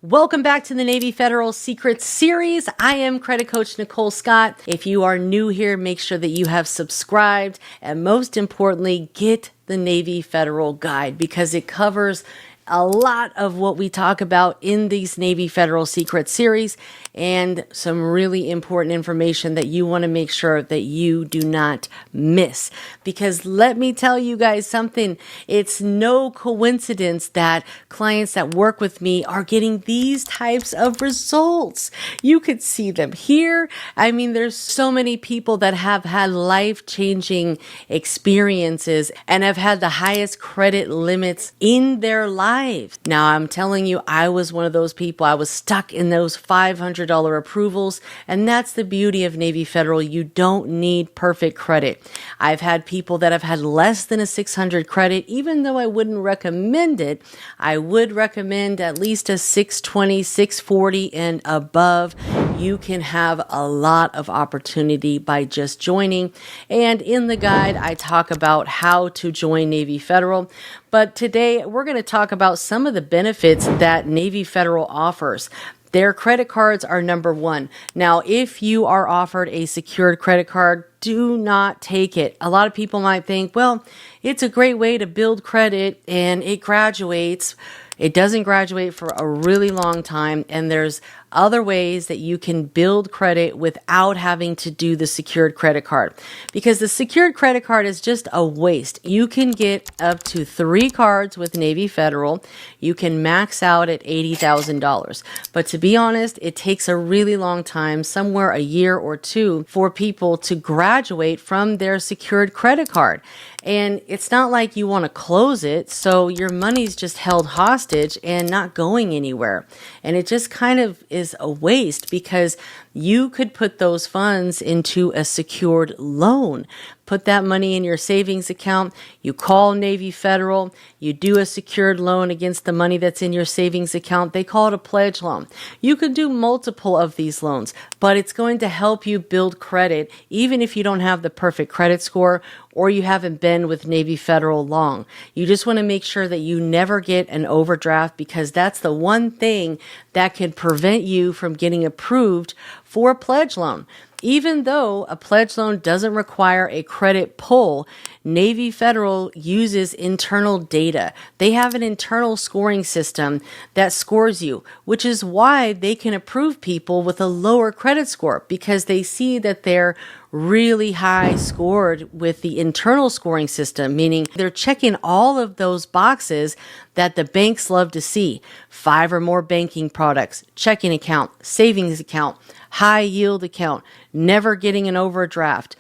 Welcome back to the Navy Federal Secrets series. I am credit coach Nicole Scott. If you are new here, make sure that you have subscribed, and most importantly, get the Navy Federal Guide because it covers a lot of what we talk about in these Navy Federal Secrets series and some really important information that you want to make sure that you do not miss. Because let me tell you guys something, it's no coincidence that clients that work with me are getting these types of results. You could see them here. I mean, there's so many people that have had life-changing experiences and have had the highest credit limits in their lives. Now, I'm telling you, I was one of those people. I was stuck in those $500 approvals, and that's the beauty of Navy Federal. You don't need perfect credit. I've had people that have had less than a 600 credit. Even though I wouldn't recommend it, I would recommend at least a 620, 640 and above. You can have a lot of opportunity by just joining. And in the guide, I talk about how to join Navy Federal. But today, we're going to talk about some of the benefits that Navy Federal offers. Their credit cards are number one. Now, if you are offered a secured credit card, do not take it. A lot of people might think, well, it's a great way to build credit and it graduates. It doesn't graduate for a really long time, and there's other ways that you can build credit without having to do the secured credit card. Because the secured credit card is just a waste. You can get up to 3 cards with Navy Federal. You can max out at $80,000. But to be honest, it takes a really long time, somewhere a year or two, for people to graduate from their secured credit card. And it's not like you want to close it, so your money's just held hostage and not going anywhere. And it just kind of is a waste because you could put those funds into a secured loan. Put that money in your savings account. You call Navy Federal. You do a secured loan against the money that's in your savings account. They call it a pledge loan. You could do multiple of these loans, but it's going to help you build credit even if you don't have the perfect credit score or you haven't been with Navy Federal long. You just want to make sure that you never get an overdraft because that's the one thing that can prevent you from getting approved for a pledge loan. Even though a pledge loan doesn't require a credit pull, Navy Federal uses internal data. They have an internal scoring system that scores you, which is why they can approve people with a lower credit score because they see that they're really high scored with the internal scoring system, meaning they're checking all of those boxes that the banks love to see. 5 or more banking products, checking account, savings account, high yield account, never getting an overdraft,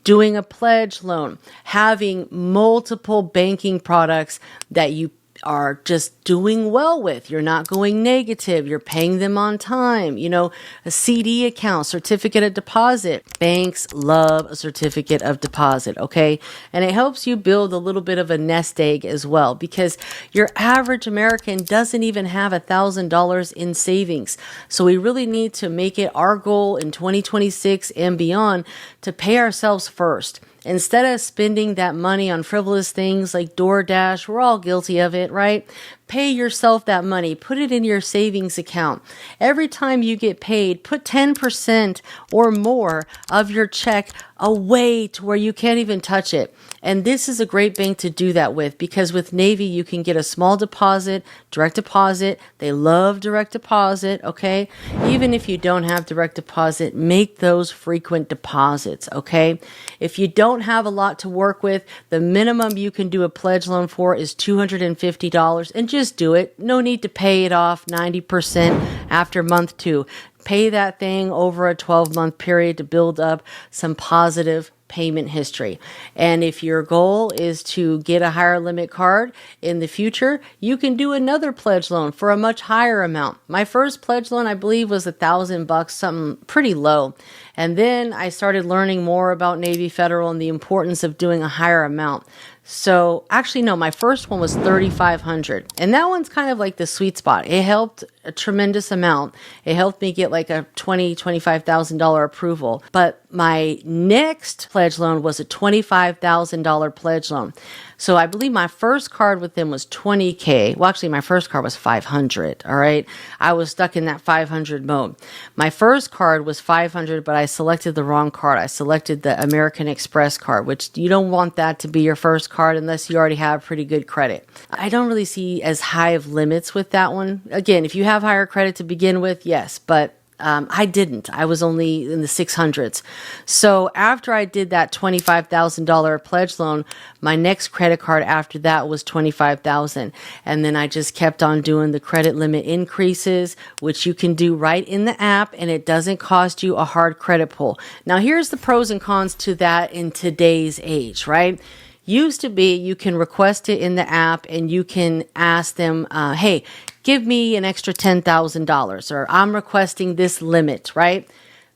doing a pledge loan, having multiple banking products that you are just doing well with. You're not going negative. You're paying them on time. You know, a CD account, certificate of deposit. Banks love a certificate of deposit, okay? And it helps you build a little bit of a nest egg as well because your average American doesn't even have $1,000 in savings. So we really need to make it our goal in 2026 and beyond to pay ourselves first. Instead of spending that money on frivolous things like DoorDash, we're all guilty of it, right? Pay yourself that money. Put it in your savings account. Every time you get paid, put 10% or more of your check away to where you can't even touch it. And this is a great bank to do that with because with Navy, you can get a small deposit, direct deposit. They love direct deposit, okay? Even if you don't have direct deposit, make those frequent deposits, okay? If you don't have a lot to work with, the minimum you can do a pledge loan for is $250 and just do it. No need to pay it off 90% after month 2. Pay that thing over a 12-month period to build up some positive payment history. And if your goal is to get a higher limit card in the future, you can do another pledge loan for a much higher amount. My first pledge loan, I believe, was $1,000, something pretty low. And then I started learning more about Navy Federal and the importance of doing a higher amount. So actually, no, my first one was $3,500. And that one's kind of like the sweet spot. It helped a tremendous amount. It helped me get like a $20,000, $25,000 approval. But my next pledge loan was a $25,000 pledge loan. So I believe my first card with them was $20K. Well, actually, my first card was $500. All right. I was stuck in that $500 mode. My first card was $500, but I selected the wrong card. I selected the American Express card, which you don't want that to be your first card unless you already have pretty good credit. I don't really see as high of limits with that one. Again, if you have higher credit to begin with, yes, but I didn't. I was only in the 600s. So after I did that $25,000 pledge loan, my next credit card after that was $25,000. And then I just kept on doing the credit limit increases, which you can do right in the app, and it doesn't cost you a hard credit pull. Now, here's the pros and cons to that in today's age, right? Used to be you can request it in the app and you can ask them, hey, give me an extra $10,000 or I'm requesting this limit, right?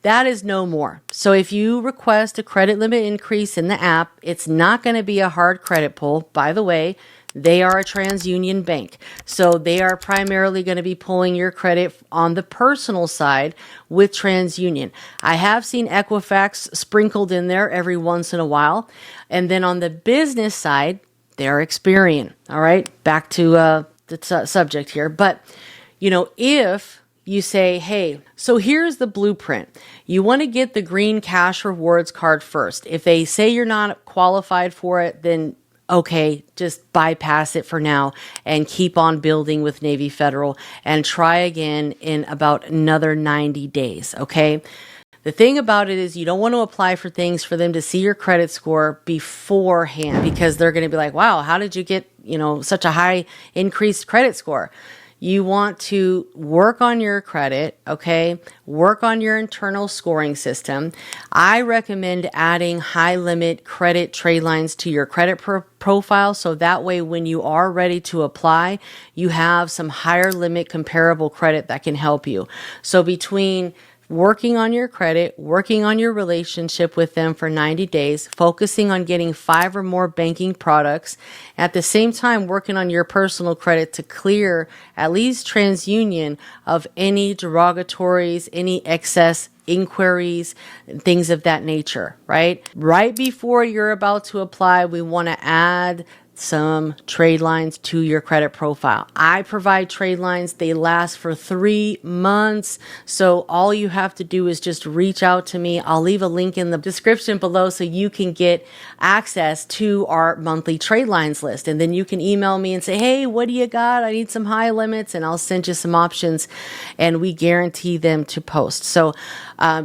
That is no more. So if you request a credit limit increase in the app, it's not going to be a hard credit pull. By the way, they are a TransUnion bank. So they are primarily going to be pulling your credit on the personal side with TransUnion. I have seen Equifax sprinkled in there every once in a while. And then on the business side, they're Experian. All right, back to the subject here. But, if you say, hey, so here's the blueprint. You want to get the green cash rewards card first. If they say you're not qualified for it, then okay, just bypass it for now and keep on building with Navy Federal and try again in about another 90 days, okay? The thing about it is you don't want to apply for things for them to see your credit score beforehand because they're going to be like, wow, how did you get, such a high increased credit score? You want to work on your credit, okay? Work on your internal scoring system. I recommend adding high limit credit trade lines to your credit profile so that way when you are ready to apply, you have some higher limit comparable credit that can help you. So between working on your credit, working on your relationship with them for 90 days, focusing on getting 5 or more banking products, at the same time working on your personal credit to clear at least TransUnion of any derogatories, any excess inquiries, things of that nature, right? Right before you're about to apply, we want to add some trade lines to your credit profile. I provide trade lines. They last for 3 months. So all you have to do is just reach out to me. I'll leave a link in the description below so you can get access to our monthly trade lines list. And then you can email me and say, hey, what do you got? I need some high limits, and I'll send you some options, and we guarantee them to post. So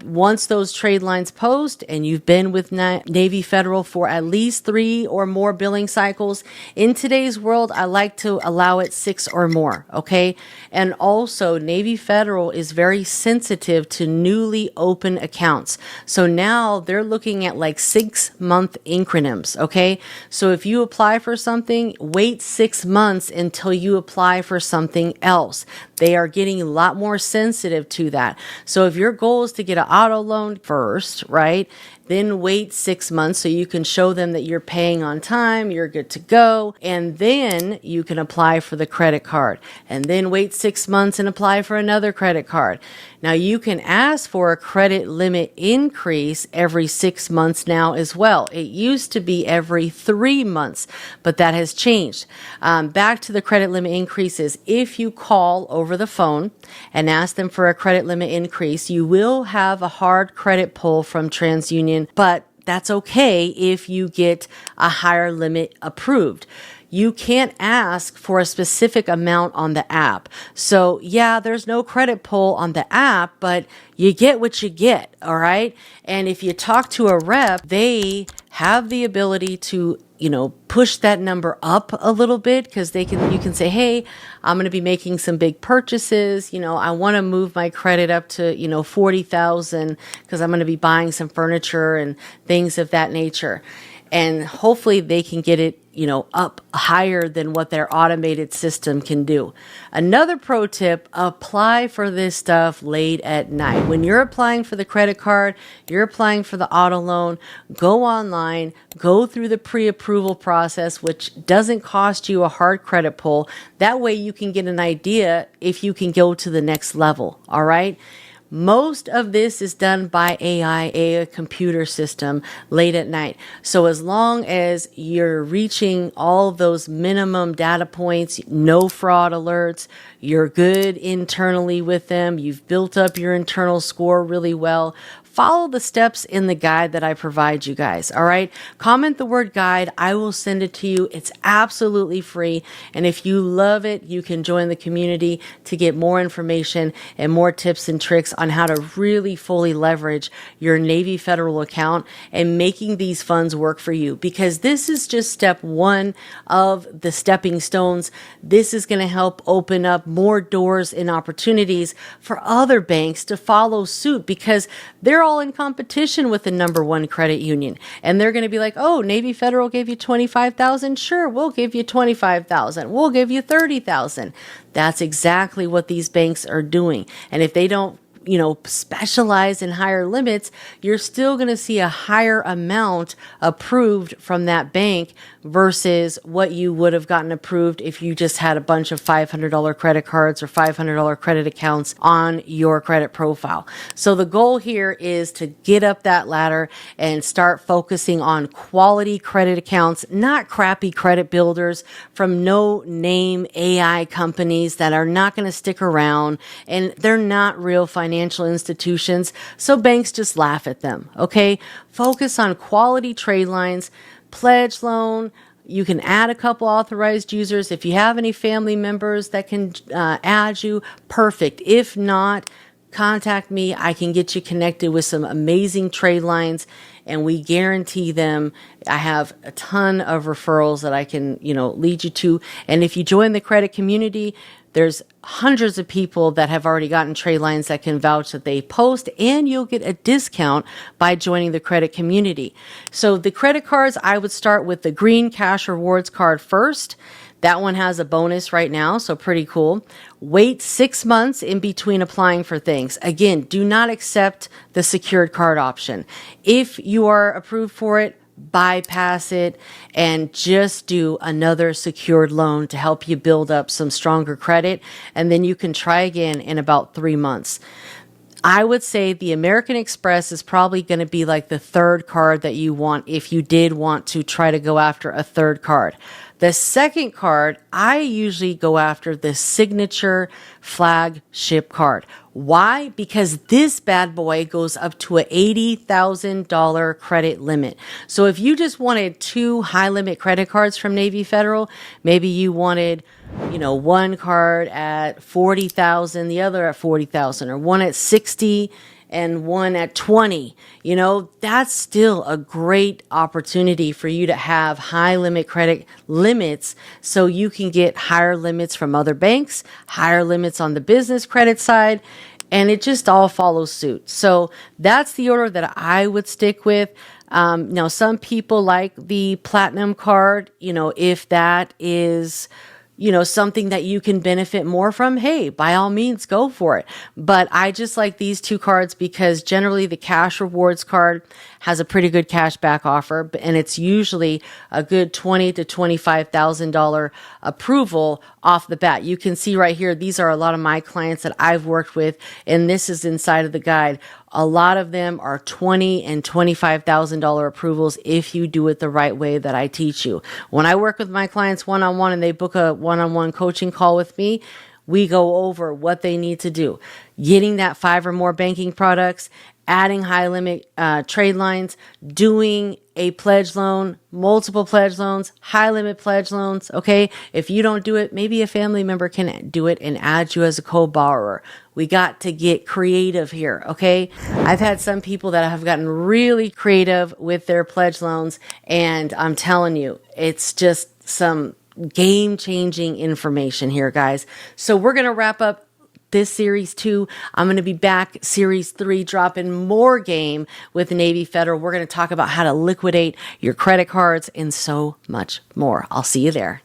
once those trade lines post and you've been with Navy Federal for at least 3 or more billing cycles, in today's world, I like to allow it 6 or more, okay? And also, Navy Federal is very sensitive to newly open accounts. So now they're looking at like 6-month increments, okay? So if you apply for something, wait 6 months until you apply for something else. They are getting a lot more sensitive to that. So if your goal is to get an auto loan first, right? Then wait 6 months so you can show them that you're paying on time, you're good to go, and then you can apply for the credit card. And then wait 6 months and apply for another credit card. Now you can ask for a credit limit increase every 6 months now as well. It used to be every 3 months, but that has changed. Back to the credit limit increases. If you call over the phone and ask them for a credit limit increase, you will have a hard credit pull from TransUnion, but that's okay if you get a higher limit approved. You can't ask for a specific amount on the app. So yeah, there's no credit pull on the app, but you get what you get, all right? And if you talk to a rep, they have the ability to, push that number up a little bit because you can say, hey, I'm going to be making some big purchases. I want to move my credit up to, 40,000 because I'm going to be buying some furniture and things of that nature. And hopefully they can get it, up higher than what their automated system can do. Another pro tip, apply for this stuff late at night. When you're applying for the credit card, you're applying for the auto loan, go online, go through the pre-approval process, which doesn't cost you a hard credit pull. That way you can get an idea if you can go to the next level, all right? most of this is done by AI, a computer system late at night. So as long as you're reaching all of those minimum data points, no fraud alerts, you're good internally with them, you've built up your internal score really well, follow the steps in the guide that I provide you guys. All right. Comment the word guide. I will send it to you. It's absolutely free. And if you love it, you can join the community to get more information and more tips and tricks on how to really fully leverage your Navy Federal account and making these funds work for you, because this is just step one of the stepping stones. This is going to help open up more doors and opportunities for other banks to follow suit, because they're all in competition with the number one credit union. And they're going to be like, oh, Navy Federal gave you $25,000. Sure, we'll give you $25,000. We'll give you $30,000. That's exactly what these banks are doing. And if they don't, specialize in higher limits, you're still going to see a higher amount approved from that bank versus what you would have gotten approved if you just had a bunch of $500 credit cards or $500 credit accounts on your credit profile. So the goal here is to get up that ladder and start focusing on quality credit accounts, not crappy credit builders from no name AI companies that are not going to stick around, and they're not real financial institutions, so banks just laugh at them. Okay, focus on quality trade lines, pledge loan. You can add a couple authorized users. If you have any family members that can add you, perfect. If not, contact me. I can get you connected with some amazing trade lines, and we guarantee them. I have a ton of referrals that I can, lead you to. And if you join the credit community, there's hundreds of people that have already gotten trade lines that can vouch that they post, and you'll get a discount by joining the credit community. So the credit cards, I would start with the green cash rewards card first. That one has a bonus right now, so pretty cool. Wait 6 months in between applying for things. Again, do not accept the secured card option. If you are approved for it, bypass it and just do another secured loan to help you build up some stronger credit, and then you can try again in about 3 months. I would say the American Express is probably going to be like the third card that you want if you did want to try to go after a third card. The second card, I usually go after the signature flagship card. Why? Because this bad boy goes up to an $80,000 credit limit. So if you just wanted 2 high limit credit cards from Navy Federal, maybe you wanted, one card at 40,000, the other at 40,000, or one at 60 and one at 20, that's still a great opportunity for you to have high limit credit limits, so you can get higher limits from other banks, higher limits on the business credit side, and it just all follows suit. So that's the order that I would stick with. Now, some people like the platinum card, if that is something that you can benefit more from, hey, by all means, go for it. But I just like these 2 cards because generally the cash rewards card has a pretty good cash back offer, and it's usually a good $20,000 to $25,000 approval off the bat. You can see right here, these are a lot of my clients that I've worked with, and this is inside of the guide. A lot of them are $20,000 and $25,000 approvals if you do it the right way that I teach you. When I work with my clients one-on-one and they book a one-on-one coaching call with me, we go over what they need to do. Getting that 5 or more banking products, adding high limit trade lines, doing a pledge loan, multiple pledge loans, high limit pledge loans. Okay. If you don't do it, maybe a family member can do it and add you as a co-borrower. We got to get creative here. Okay. I've had some people that have gotten really creative with their pledge loans, and I'm telling you, it's just some game-changing information here, guys. So we're going to wrap up this series 2. I'm going to be back series 3, dropping more game with Navy Federal. We're going to talk about how to liquidate your credit cards and so much more. I'll see you there.